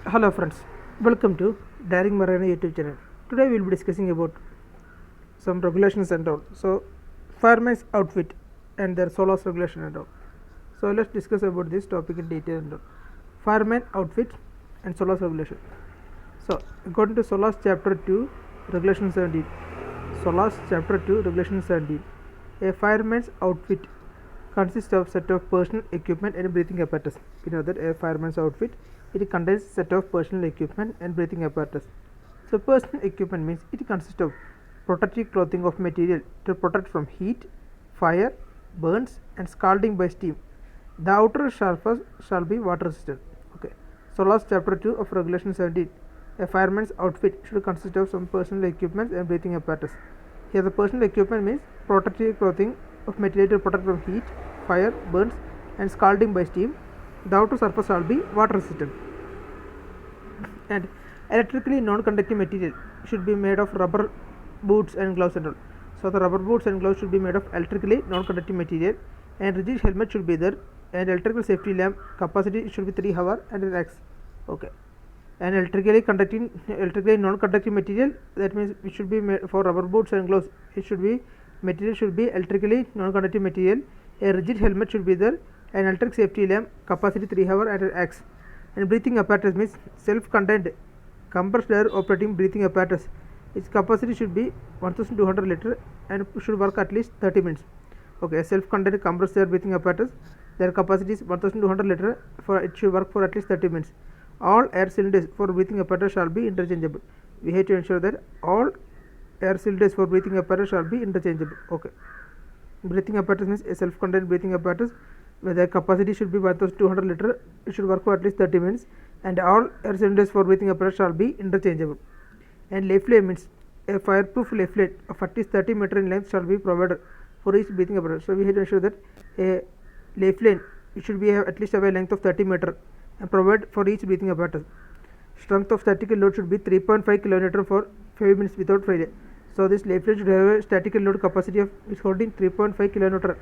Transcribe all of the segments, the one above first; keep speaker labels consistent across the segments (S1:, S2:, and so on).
S1: Hello friends, welcome to Daring Marina YouTube channel. Today we will be discussing about some regulations and all. So, fireman's outfit and their SOLAS regulation and all. So, let's discuss about this topic in detail and all. Fireman outfit and SOLAS regulation. So, according to SOLAS chapter 2, regulation 17. SOLAS chapter 2, regulation 17. A fireman's outfit consists of set of personal equipment and breathing apparatus. You know that a fireman's outfit, it contains set of personal equipment and breathing apparatus. So personal equipment means it consists of protective clothing of material to protect from heat, fire, burns and scalding by steam. The outer surface shall be water resistant. Okay. So last chapter 2 of regulation 17. A fireman's outfit should consist of some personal equipment and breathing apparatus. Here the personal equipment means protective clothing of material to protect from heat, fire, burns and scalding by steam. The outer surface shall be water resistant. And electrically non-conductive material should be made of rubber boots and gloves and all. So the rubber boots and gloves should be made of electrically non-conductive material, and rigid helmet should be there, and electrical safety lamp capacity should be 3 hours and an X. Okay. And electrically non-conductive material, that means it should be made for rubber boots and gloves. Material should be electrically non-conductive material. A rigid helmet should be there, an electric safety lamp capacity 3 hours and an X. And breathing apparatus means self-contained compressed air operating breathing apparatus. Its capacity should be 1200 liter and should work at least 30 minutes. Okay, self-contained compressed air breathing apparatus, their capacity is 1200 liter, for it should work for at least 30 minutes. All air cylinders for breathing apparatus shall be interchangeable. We have to ensure that all air cylinders for breathing apparatus shall be interchangeable. Okay. Breathing apparatus means a self-contained breathing apparatus where the capacity should be 1200 liter, it should work for at least 30 minutes, and all air cylinders for breathing apparatus shall be interchangeable. And leaflet means a fireproof leaflet of at least 30 meter in length shall be provided for each breathing apparatus. So we have to ensure that a leaflet should be at least have a length of 30 meter and provide for each breathing apparatus. Strength of statical load should be 3.5 kN for 5 minutes without failure. So this leaflet should have a statical load capacity of is holding 3.5 kN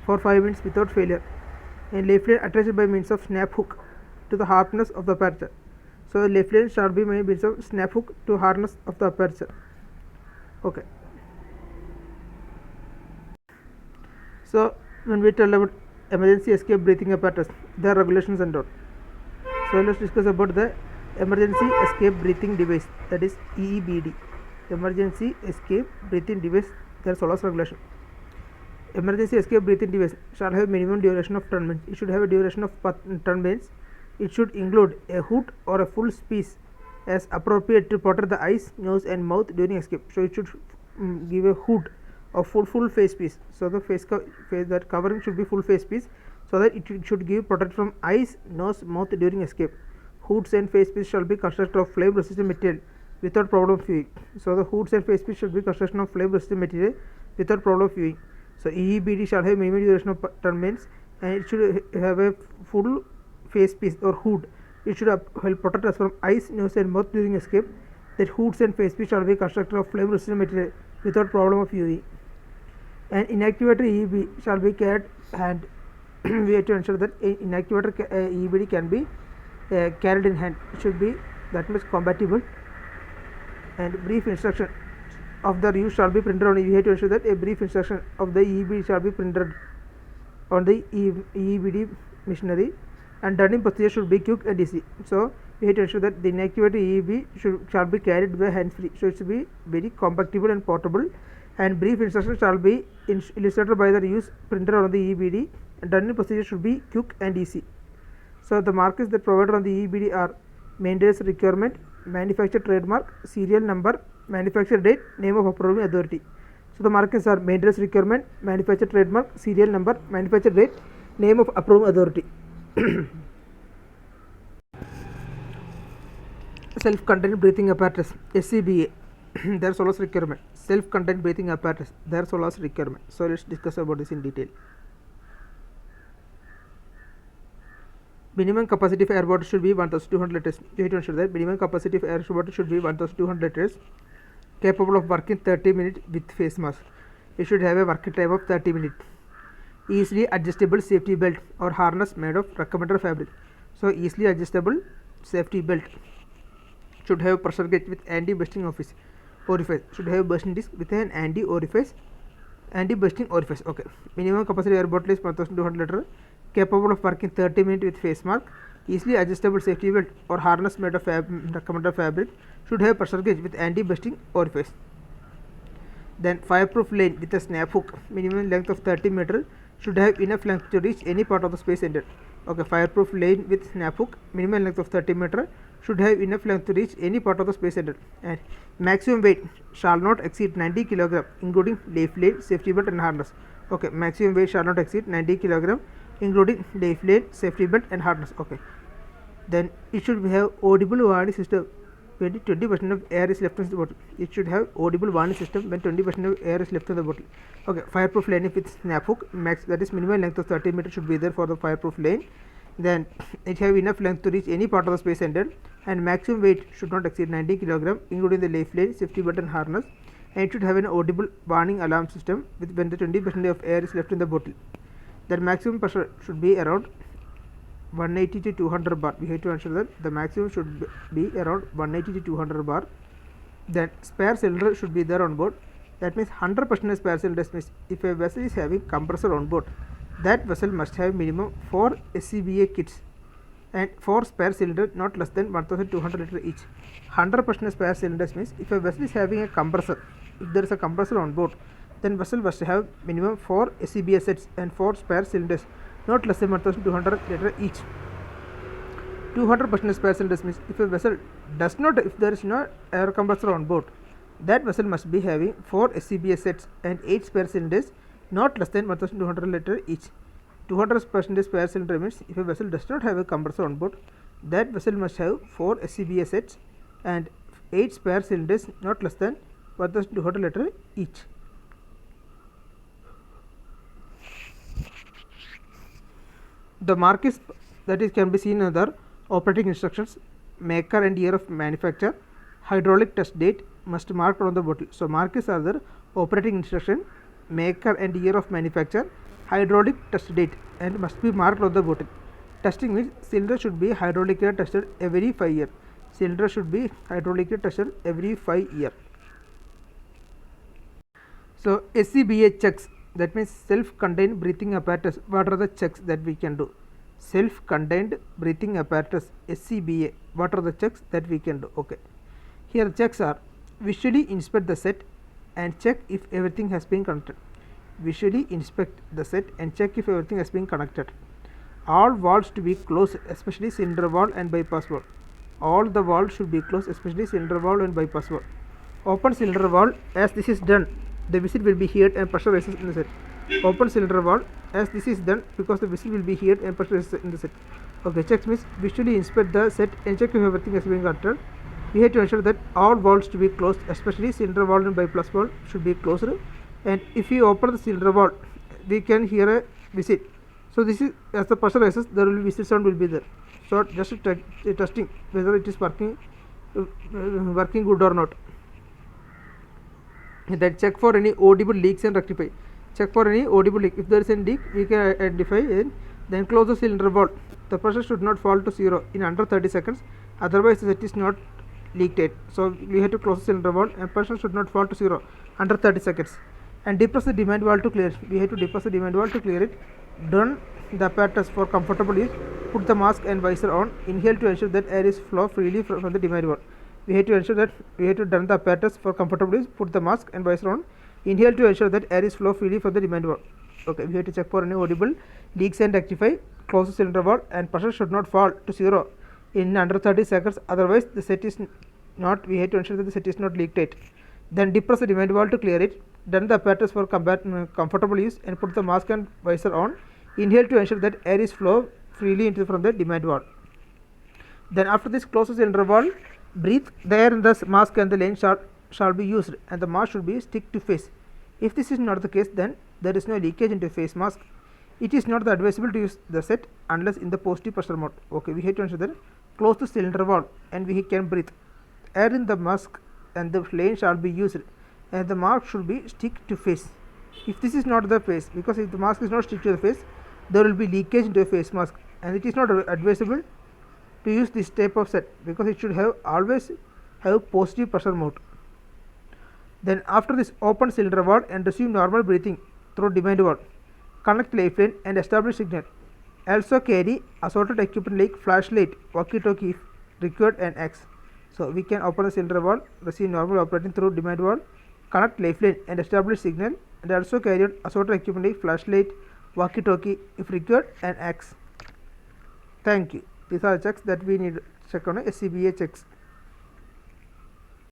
S1: for 5 minutes without failure. And leaflet attached by means of snap hook to the harness of the aperture. So the leaflet shall be by means of snap hook to harness of the aperture. Okay. So when we tell about emergency escape breathing apparatus, there are regulations and all. So let's discuss about the emergency escape breathing device, that is EEBD. Emergency escape breathing device, there are SOLAS regulation. Emergency escape breathing device shall have minimum duration of 10 minutes. It should have a duration of 10 minutes. It should include a hood or a full piece as appropriate to protect the eyes, nose and mouth during escape. So it should give a hood of full face piece. So the face that covering should be full face piece, so that it should give protect from eyes, nose, mouth during escape. Hoods and face piece shall be constructed of flame resistant material without problem of viewing. So the hoods and face piece should be construction of flame resistant material without problem of viewing. So EEBD shall have minimum duration of 10 minutes, and it should have a full face piece or hood. It should help protect us from eyes, nose and mouth during escape. That hoods and face piece shall be constructed of flame resistant material without problem of viewing. And inactivator EEB shall be carried, and we have to ensure that inactivator EEBD can be carried in hand. It should be that much compatible. And brief instruction of the use shall be printed on. We have to ensure that a brief instruction of the EEBD shall be printed on the EEBD machinery, and turning procedure should be quick and easy. So we have to ensure that the inactivated EEB shall be carried by hands free. So it should be very compactable and portable. And brief instruction shall be illustrated by the use printed on the EEBD, and turning procedure should be quick and easy. So the markers that provided on the EEBD are maintenance requirement, manufacturer trademark, serial number, manufacturer date, name of approving authority. So the markers are maintenance requirement, manufacturer trademark, serial number, manufacturer date, name of approving authority. Self-contained breathing apparatus, SCBA. Their SOLAS requirement. Self-contained breathing apparatus, their SOLAS requirement. So let's discuss about this in detail. Minimum capacity of air bottle should be 1200 liters. You have to ensure that minimum capacity of air bottle should be 1200 liters, capable of working 30 minutes with face mask. It should have a working time of 30 minutes. Easily adjustable safety belt or harness made of recommended fabric. So easily adjustable safety belt should have pressure gauge with anti-bursting orifice. Should have bursting disc with an anti-bursting orifice. Okay. Minimum capacity air bottle is 1200 liter. Capable of working 30 minutes with face mask. Easily adjustable safety belt or harness made of recommended fabric. Should have pressure gauge with anti-bursting orifice. Then fireproof lane with a snap hook. Minimum length of 30 meter. Should have enough length to reach any part of the space ended. Okay, fireproof lane with snap hook. Minimum length of 30 meter. Should have enough length to reach any part of the space ended. And maximum weight shall not exceed 90 kg, including leaf lane, safety belt, and harness. Okay, maximum weight shall not exceed 90 kg, including leaf lane, safety belt, and harness. Okay, then it should have audible warning system when 20% of air is left in the bottle. It should have audible warning system when 20% of air is left in the bottle. Okay, fireproof lane with snap hook. That is minimum length of 30 meters should be there for the fireproof lane. Then it have enough length to reach any part of the space ended, and maximum weight should not exceed 90 kg, including the leaf lane, safety belt, and harness. And it should have an audible warning alarm system with when the 20% of air is left in the bottle. That maximum pressure should be around 180 to 200 bar. We have to ensure that the maximum should be around 180 to 200 bar. Then spare cylinder should be there on board. That means 100% spare cylinder means if a vessel is having compressor on board, that vessel must have minimum 4 SCBA kits and 4 spare cylinder not less than 1200 liter each. 100% spare cylinders means if a vessel is having a compressor, if there is a compressor on board, then vessel must have minimum 4 SCBA sets and 4 spare cylinders not less than 1200 liter each. 200% spare cylinders means if a vessel does not, if there is no air compressor on board, that vessel must be having 4 SCBA sets and 8 spare cylinders not less than 1200 liter each. 200% spare cylinder means if a vessel does not have a compressor on board, that vessel must have 4 SCBA sets and 8 spare cylinders not less than 1200 liter each. The mark is that is can be seen in the operating instructions, maker and year of manufacture, hydraulic test date must marked on the bottle. So markers are the operating instruction, maker and year of manufacture, hydraulic test date, and must be marked on the bottle. Testing means cylinder should be hydraulically tested every 5 years. Cylinder should be hydraulically tested every 5 years. So SCBA checks, that means self-contained breathing apparatus. What are the checks that we can do? Self-contained breathing apparatus, SCBA. What are the checks that we can do? Okay, here the checks are: visually inspect the set and check if everything has been connected. Visually inspect the set and check if everything has been connected. All valves to be closed, especially cylinder valve and bypass valve. All the valves should be closed, especially cylinder valve and bypass valve. Open cylinder valve. As this is done, the whistle will be heard and pressure rises in the set. Open cylinder valve. As this is done, because the whistle will be heard and pressure rises in the set. Okay, checks means visually inspect the set and check if everything has been connected. We have to ensure that all valves to be closed, especially cylinder valve and bypass valve should be closed. And if we open the cylinder valve, we can hear a whistle. So this is, as the pressure rises, there will be whistle sound will be there. So just testing whether it is working good or not. Then check for any audible leaks and rectify. Check for any audible leak. If there is a leak, we can identify and then close the cylinder valve. The pressure should not fall to 0 in under 30 seconds. Otherwise, the set is not leak tight. So we have to close the cylinder valve and pressure should not fall to 0 under 30 seconds. And depress the demand valve to clear it. We have to depress the demand valve to clear it. Turn the apparatus for comfortable use. Put the mask and visor on. Inhale to ensure that air is flow freely from the demand valve. We have to ensure that we have to turn the apparatus for comfortable use. Put the mask and visor on. Inhale to ensure that air is flow freely from the demand valve. Okay, we have to check for any audible leaks and rectify. Close the cylinder valve and pressure should not fall to 0 in under 30 seconds. Otherwise, the set is not. We have to ensure that the set is not leak tight. Then depress the demand valve to clear it. Turn the apparatus for comfortable use and put the mask and visor on. Inhale to ensure that air is flow freely from the demand valve. Then after this, close the cylinder valve. Breathe the air in the mask and the lane shall be used, and the mask should be stick to face. If this is not the case, then there is no leakage into face mask. It is not advisable to use the set unless in the positive pressure mode. Okay, we have to ensure that close the cylinder valve and we can breathe. Air in the mask and the lane shall be used, and the mask should be stick to face. If this is not the face, because if the mask is not stick to the face, there will be leakage into a face mask, and it is not advisable to use this type of set, because it should have always have positive pressure mode. Then after this, open cylinder valve and resume normal breathing through demand valve. Connect lifeline and establish signal. Also carry assorted equipment like flashlight, walkie-talkie if required, and X. So we can open the cylinder valve, receive normal operating through demand valve, connect lifeline and establish signal, and also carry out assorted equipment like flashlight, walkie-talkie if required, and X. Thank you. These are checks that we need to check on a SCBA checks.